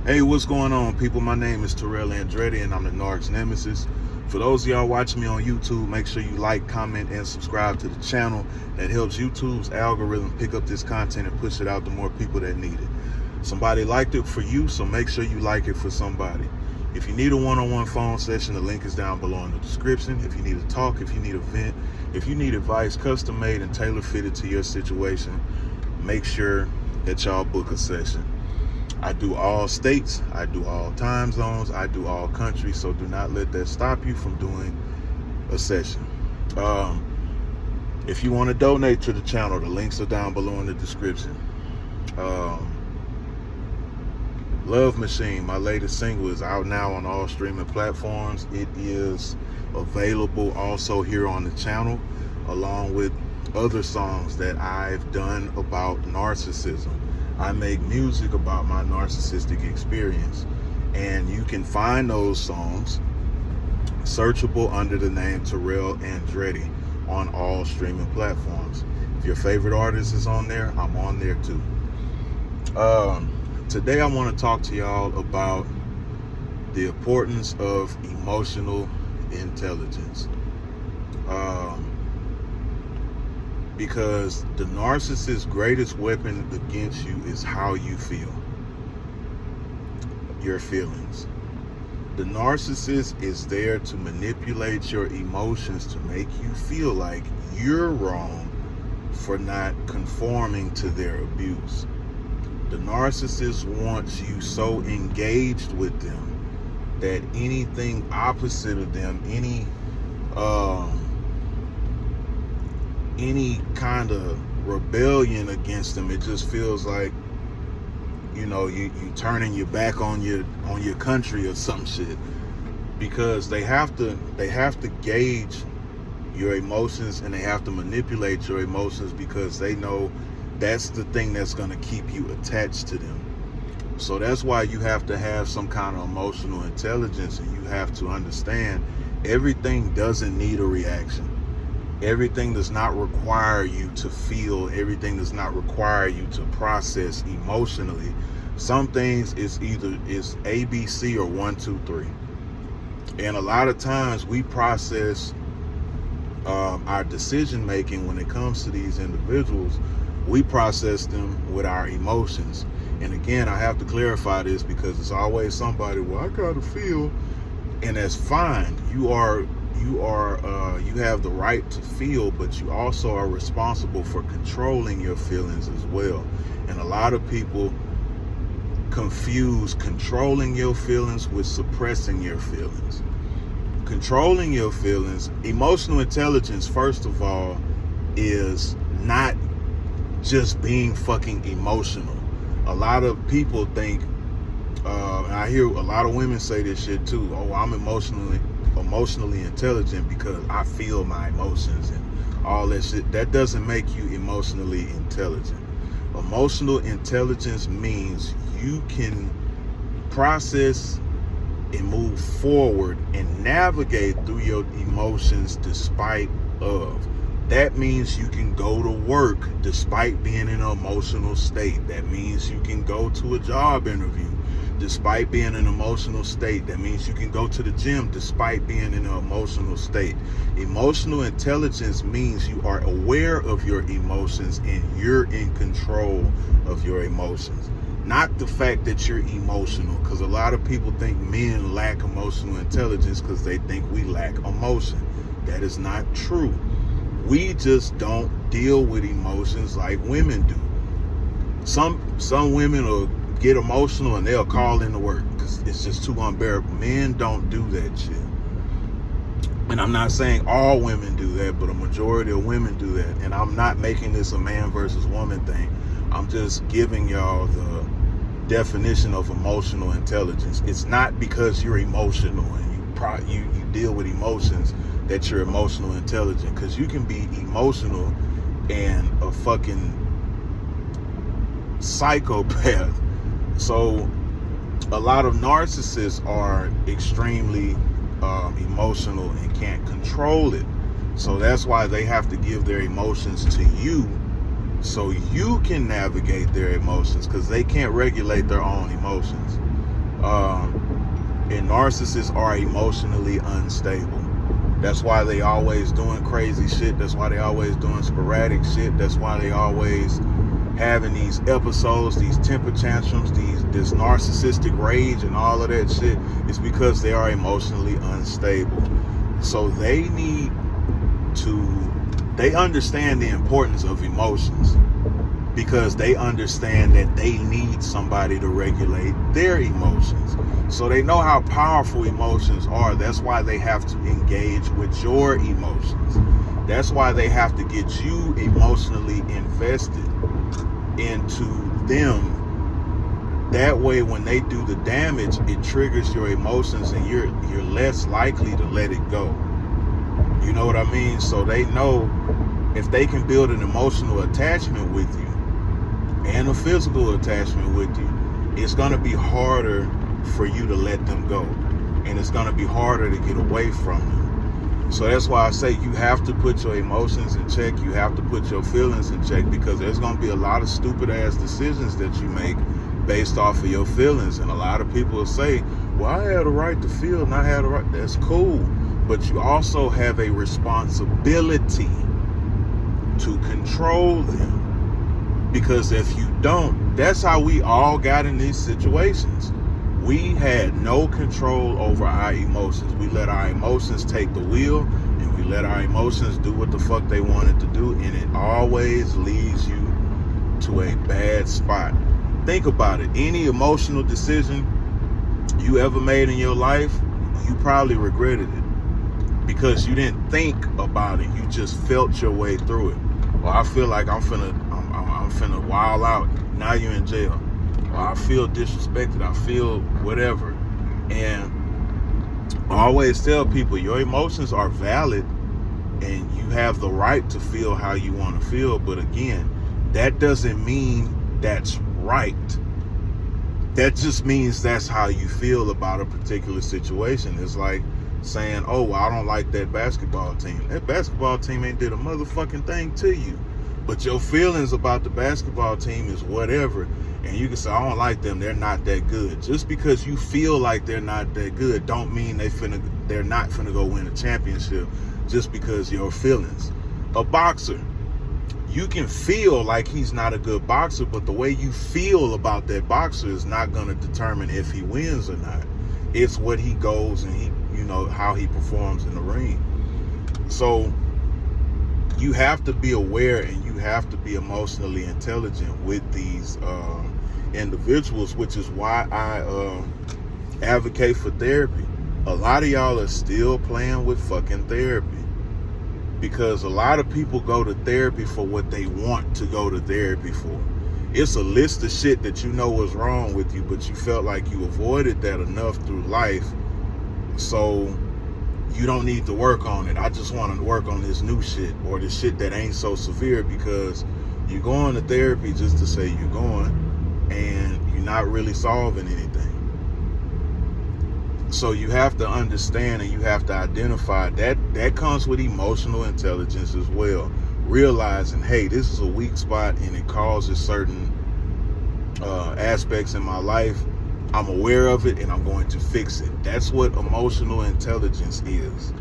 Hey, what's going on, people? My name is Terrell Andretti, and I'm the Narc's Nemesis. For those of y'all watching me on YouTube, make sure you like, comment, and subscribe to the channel. That helps YouTube's algorithm pick up this content and push it out to more people that need it. Somebody liked it for you, so make sure you like it for somebody. If you need a one-on-one phone session, the link is down below in the description. If you need to talk, if you need a vent, if you need advice custom-made and tailor-fitted to your situation, make sure that y'all book a session. I do all states, I do all time zones, I do all countries, so do not let that stop you from doing a session. If you want to donate to the channel, the links are down below in the description. Love Machine, my latest single, is out now on all streaming platforms. It is available also here on the channel, along with other songs that I've done about narcissism. I make music about my narcissistic experience, and you can find those songs searchable under the name Terrell Andretti on all streaming platforms. If your favorite artist is on there, I'm on there too. Today I want to talk to y'all about the importance of emotional intelligence. Because the narcissist's greatest weapon against you is how you feel. Your feelings. The narcissist is there to manipulate your emotions to make you feel like you're wrong for not conforming to their abuse. The narcissist wants you so engaged with them that anything opposite of them, any kind of rebellion against them, it just feels like, you know, you turning your back on your country or some shit, because they have to gauge your emotions, and they have to manipulate your emotions because they know that's the thing that's going to keep you attached to them. So that's why you have to have some kind of emotional intelligence, and you have to understand everything doesn't need a reaction. Everything does not require you to feel. Everything does not require you to process emotionally. Some things is either A, B, C, or 1, 2, 3. And a lot of times we process our decision making when it comes to these individuals. We process them with our emotions. And again, I have to clarify this because it's always somebody, well, I gotta feel, and that's fine. You have the right to feel, but you also are responsible for controlling your feelings as well. And a lot of people confuse controlling your feelings with suppressing your feelings. Controlling your feelings, emotional intelligence, first of all, is not just being fucking emotional. A lot of people think, and I hear a lot of women say this shit too, oh, I'm emotionally intelligent because I feel my emotions and all that shit. That doesn't make you emotionally intelligent. Emotional intelligence means you can process and move forward and navigate through your emotions despite of. That means you can go to work despite being in an emotional state. That means you can go to a job interview despite being in an emotional state. That means you can go to the gym despite being in an emotional state. Emotional intelligence means you are aware of your emotions and you're in control of your emotions. Not the fact that you're emotional, because a lot of people think men lack emotional intelligence because they think we lack emotion. That is not true. We just don't deal with emotions like women do. Some women will get emotional and they'll call into work because it's just too unbearable. Men don't do that shit. And I'm not saying all women do that, but a majority of women do that. And I'm not making this a man versus woman thing. I'm just giving y'all the definition of emotional intelligence. It's not because you're emotional and you deal with emotions that you're emotional intelligent, because you can be emotional and a fucking psychopath. So a lot of narcissists are extremely emotional and can't control it. So that's why they have to give their emotions to you so you can navigate their emotions, because they can't regulate their own emotions. And narcissists are emotionally unstable. That's why they always doing crazy shit. That's why they always doing sporadic shit. That's why they always having these episodes, these temper tantrums, this narcissistic rage and all of that shit. It's because they are emotionally unstable. So they understand the importance of emotions, because they understand that they need somebody to regulate their emotions. So they know how powerful emotions are. That's why they have to engage with your emotions. That's why they have to get you emotionally invested into them. That way, when they do the damage, it triggers your emotions and you're less likely to let it go. You know what I mean? So they know if they can build an emotional attachment with you and a physical attachment with you, it's going to be harder for you to let them go, and it's going to be harder to get away from them. So that's why I say you have to put your emotions in check. You have to put your feelings in check, because there's going to be a lot of stupid ass decisions that you make based off of your feelings. And a lot of people will say, well, I had a right to feel and I had a right. That's cool, but you also have a responsibility to control them, because if you don't, that's how we all got in these situations. We had no control over our emotions. We let our emotions take the wheel, and we let our emotions do what the fuck they wanted to do, and it always leads you to a bad spot. Think about it. Any emotional decision you ever made in your life, you probably regretted it because you didn't think about it. You just felt your way through it. Well, I feel like I'm finna wild out. Now you're in jail. Or I feel disrespected. I feel whatever. And I always tell people, your emotions are valid and you have the right to feel how you want to feel. But again, that doesn't mean that's right. That just means that's how you feel about a particular situation. It's like saying, oh, well, I don't like that basketball team. That basketball team ain't did a motherfucking thing to you. But your feelings about the basketball team is whatever. And you can say, I don't like them, they're not that good. Just because you feel like they're not that good don't mean they're not finna go win a championship just because your feelings. A boxer, you can feel like he's not a good boxer, but the way you feel about that boxer is not going to determine if he wins or not. It's what he goes and how he performs in the ring. So you have to be aware and you have to be emotionally intelligent with these individuals, which is why I advocate for therapy. A lot of y'all are still playing with fucking therapy, because a lot of people go to therapy for what they want to go to therapy for. It's a list of shit that you know was wrong with you, but you felt like you avoided that enough through life, so you don't need to work on it. I just want to work on this new shit, or this shit that ain't so severe, because you're going to therapy just to say you're going, and you're not really solving anything. So you have to understand and you have to identify that comes with emotional intelligence as well. Realizing, hey, this is a weak spot and it causes certain aspects in my life. I'm aware of it and I'm going to fix it. That's what emotional intelligence is.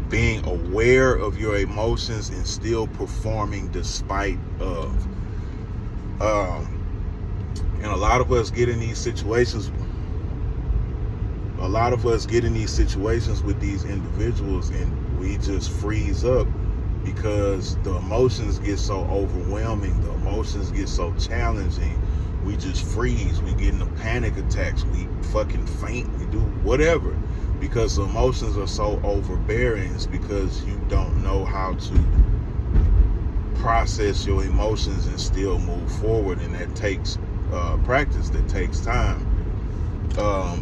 Being aware of your emotions and still performing despite of. And a lot of us get in these situations. With these individuals and we just freeze up because the emotions get so overwhelming. The emotions get so challenging. We just freeze. We get into panic attacks. We fucking faint. We do whatever because the emotions are so overbearing. It's because you don't know how to process your emotions and still move forward, and that takes practice. That takes time.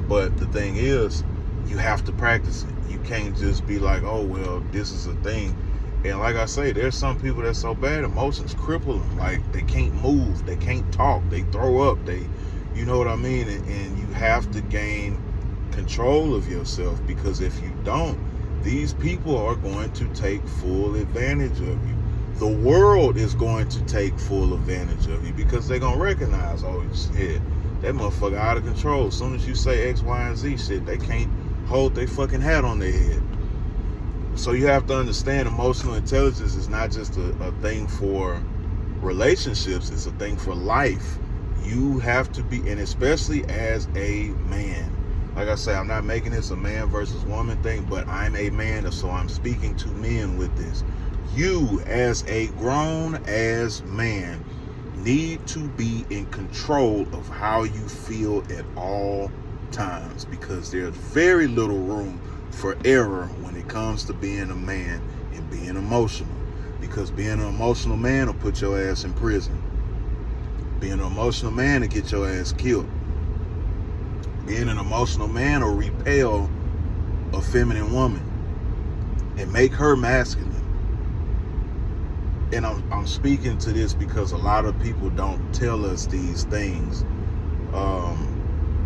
But the thing is, you have to practice it. You can't just be like, oh, well, this is a thing. And like I say, there's some people that's so bad, emotions cripple them. Like, they can't move, they can't talk, they throw up, you know what I mean? And you have to gain control of yourself, because if you don't, these people are going to take full advantage of you. The world is going to take full advantage of you because they're going to recognize, oh, shit, that motherfucker out of control. As soon as you say X, Y, and Z shit, they can't hold their fucking hat on their head. So you have to understand emotional intelligence is not just a thing for relationships, it's a thing for life. You have to be, and especially as a man. Like I say, I'm not making this a man versus woman thing, but I'm a man, so I'm speaking to men with this. You, as a grown-ass man, need to be in control of how you feel at all times, because there's very little room for error when it comes to being a man and being emotional. Because being an emotional man will put your ass in prison. Being an emotional man will get your ass killed. Being an emotional man will repel a feminine woman and make her masculine. And I'm speaking to this because a lot of people don't tell us these things.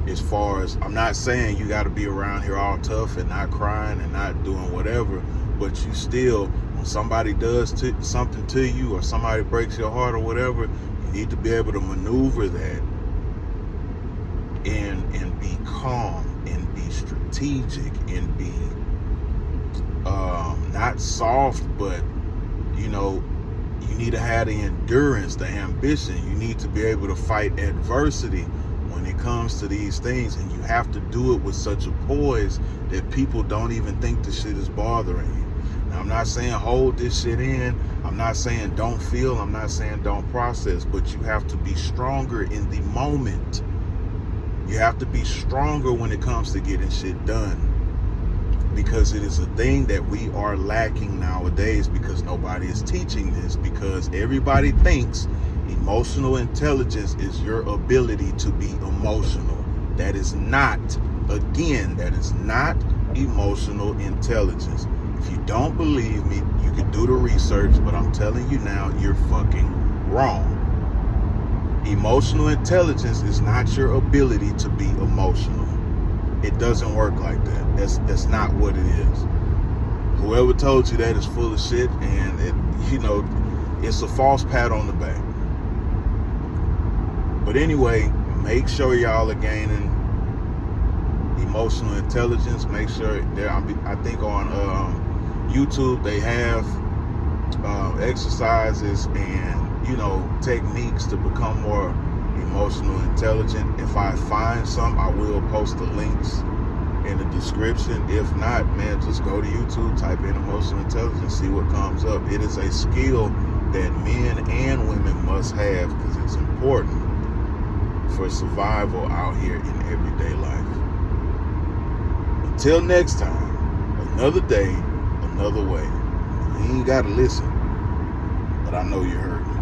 As far as, I'm not saying you got to be around here all tough and not crying and not doing whatever, but you still, when somebody does something to you or somebody breaks your heart or whatever, you need to be able to maneuver that and be calm and be strategic and be not soft, but you need to have the endurance, the ambition. You need to be able to fight adversity when it comes to these things, and you have to do it with such a poise that people don't even think the shit is bothering you. Now, I'm not saying hold this shit in. I'm not saying don't feel. I'm not saying don't process, but you have to be stronger in the moment. You have to be stronger when it comes to getting shit done, because it is a thing that we are lacking nowadays, because nobody is teaching this, because everybody thinks emotional intelligence is your ability to be emotional. That is not, again, that is not emotional intelligence. If you don't believe me, you can do the research, but I'm telling you now, you're fucking wrong. Emotional intelligence is not your ability to be emotional. It doesn't work like that. That's not what it is. Whoever told you that is full of shit, and it's a false pat on the back. But anyway, make sure y'all are gaining emotional intelligence. Make sure I think on YouTube they have exercises and techniques to become more emotional intelligent. If I find some, I will post the links in the description. If not, man, just go to YouTube, type in emotional intelligence, see what comes up. It is a skill that men and women must have, because it's important for survival out here in everyday life. Until next time, another day, another way. You ain't gotta listen, but I know you heard me.